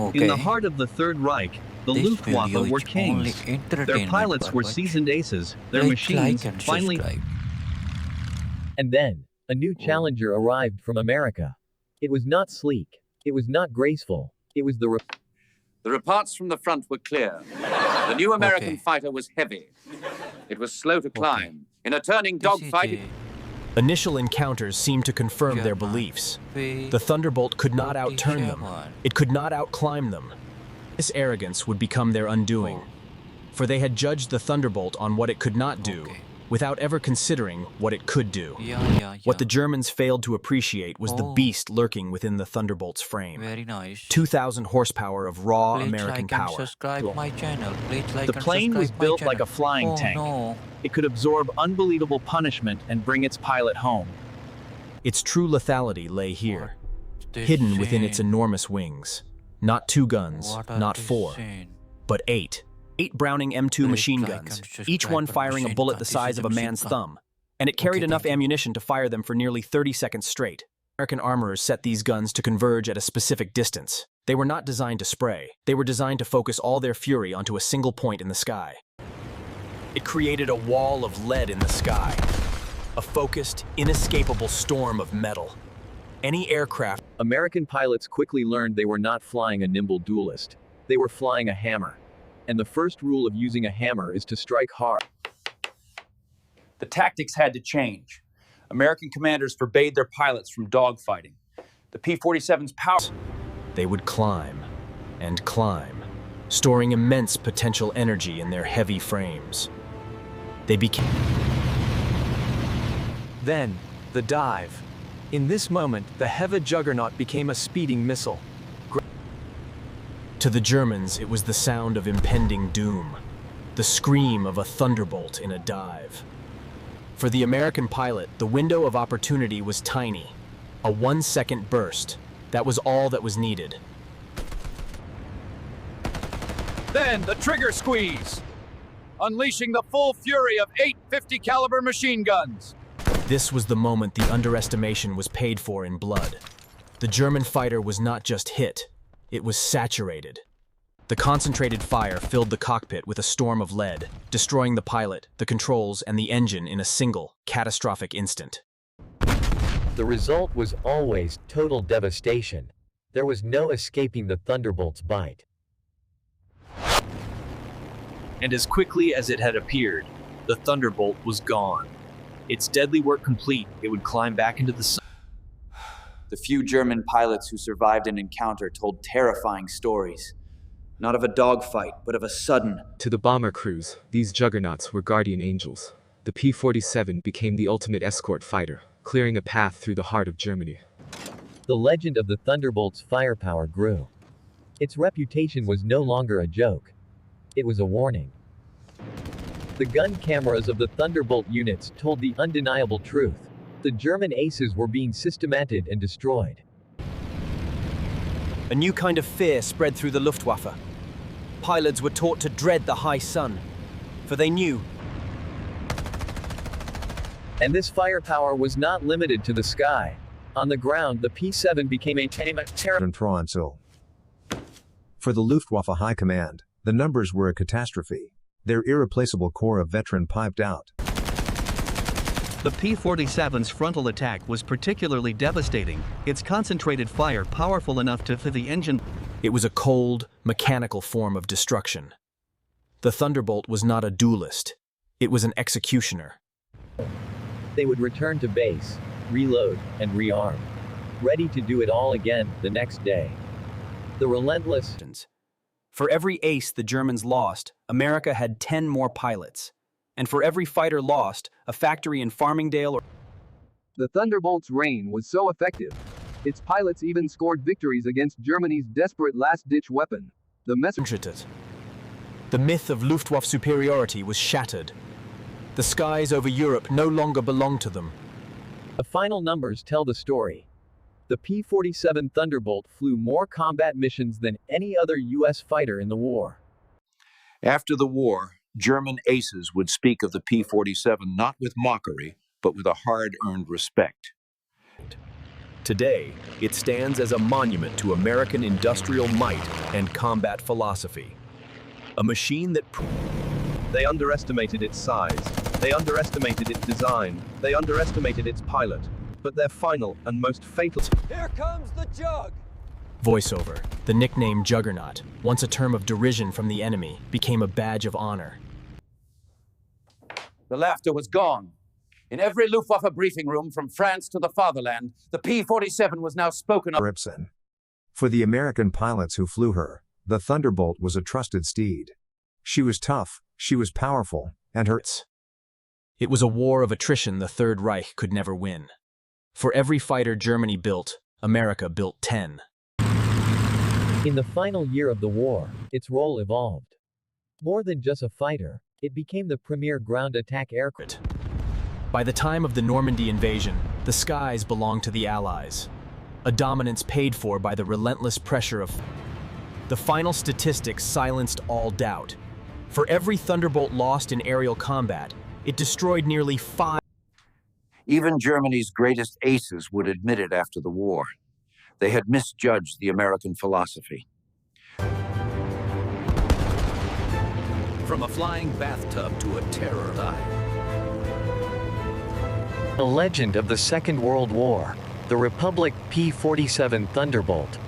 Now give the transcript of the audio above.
In the Okay. heart of the Third Reich, the This Luftwaffe video were is only kings. Their entertainment pilots were purpose. seasoned aces. Their Click machines like and finally... subscribe. And then, a new Oh. challenger arrived from America. It was not sleek. It was not graceful. It was the The reports from the front were clear. The new American Okay. fighter was heavy. It was slow to climb. In a turning This is dogfight, Initial encounters seemed to confirm their German beliefs. P- The Thunderbolt could not outturn them. 47. It could not outclimb them. This arrogance would become their undoing, for they had judged the Thunderbolt on what it could not do, Okay. without ever considering what it could do. Yeah. What the Germans failed to appreciate was the Oh. beast lurking within the Thunderbolt's frame. Very nice. 2,000 horsepower of raw Please American like and power. subscribe my channel. Please like The and plane was subscribe my built like a channel. flying Oh, tank. No. It could absorb unbelievable punishment and bring its pilot home. Its true lethality lay here, This hidden within scene. its enormous wings. Not 2 guns, What are not this 4, scene? but 8. 8 Browning M2 Please machine like guns, and subscribe each one for firing a machine bullet gun. the This size is of a a machine man's gun. thumb, and it carried Okay, enough thank you. ammunition to fire them for nearly 30 seconds straight. American armorers set these guns to converge at a specific distance. They were not designed to spray. They were designed to focus all their fury onto a single point in the sky. It created a wall of lead in the sky, a focused, inescapable storm of metal. Any aircraft American pilots quickly learned they were not flying a nimble duelist. They were flying a hammer. And the first rule of using a hammer is to strike hard. The tactics had to change. American commanders forbade their pilots from dogfighting. The P-47's power... they would climb and climb, storing immense potential energy in their heavy frames. They became... Then, the dive. In this moment, the heavy juggernaut became a speeding missile. To the Germans, it was the sound of impending doom, the scream of a thunderbolt in a dive. For the American pilot, the window of opportunity was tiny. A 1-second burst. That was all that was needed. Then the trigger squeeze, unleashing the full fury of 8 50 caliber machine guns. This was the moment the underestimation was paid for in blood. The German fighter was not just hit, it was saturated. The concentrated fire filled the cockpit with a storm of lead, destroying the pilot, the controls, and the engine in a single, catastrophic instant. The result was always total devastation. There was no escaping the Thunderbolt's bite. And as quickly as it had appeared, the Thunderbolt was gone. Its deadly work complete, it would climb back into the sun. the few German pilots who survived an encounter told terrifying stories. Not of a dogfight, but of a sudden... To the bomber crews, these juggernauts were guardian angels. The P-47 became the ultimate escort fighter, clearing a path through the heart of Germany. The legend of the Thunderbolt's firepower grew. Its reputation was no longer a joke. It was a warning. The gun cameras of the Thunderbolt units told the undeniable truth. The German aces were being systemated and destroyed. A new kind of fear spread through the Luftwaffe. Pilots were taught to dread the high sun, for they knew. And this firepower was not limited to the sky. On the ground, the P-7 became a terror. For the Luftwaffe High Command, the numbers were a catastrophe. Their irreplaceable core of veteran piped out. The P-47's frontal attack was particularly devastating, its concentrated fire powerful enough to fill the engine. It was a cold, mechanical form of destruction. The Thunderbolt was not a duelist. It was an executioner. They would return to base, reload, and rearm. Ready to do it all again the next day. The relentless... For every ace the Germans lost, America had 10 more pilots. And for every fighter lost, a factory in Farmingdale or... The Thunderbolt's reign was so effective. Its pilots even scored victories against Germany's desperate last-ditch weapon, the Messerschmitt. The myth of Luftwaffe superiority was shattered. The skies over Europe no longer belonged to them. The final numbers tell the story. The P-47 Thunderbolt flew more combat missions than any other U.S. fighter in the war. After the war, German aces would speak of the P-47 not with mockery, but with a hard-earned respect. Today, it stands as a monument to American industrial might and combat philosophy. A machine that They underestimated its size. They underestimated its design. They underestimated its pilot. But their final and most fatal... Here comes the jug! Voiceover. The nickname Juggernaut, once a term of derision from the enemy, became a badge of honor. The laughter was gone. In every Luftwaffe briefing room from France to the fatherland, the P-47 was now spoken of. Ripson. For the American pilots who flew her, the Thunderbolt was a trusted steed. She was tough, she was powerful, and her... It was a war of attrition the Third Reich could never win. For every fighter Germany built, America built 10. In the final year of the war, its role evolved. More than just a fighter, it became the premier ground attack aircraft. By the time of the Normandy invasion, the skies belonged to the Allies. A dominance paid for by the relentless pressure of... The final statistics silenced all doubt. For every Thunderbolt lost in aerial combat, it destroyed nearly 5... Even Germany's greatest aces would admit it after the war. They had misjudged the American philosophy. From a flying bathtub to a terror dive. The legend of the Second World War, the Republic P-47 Thunderbolt.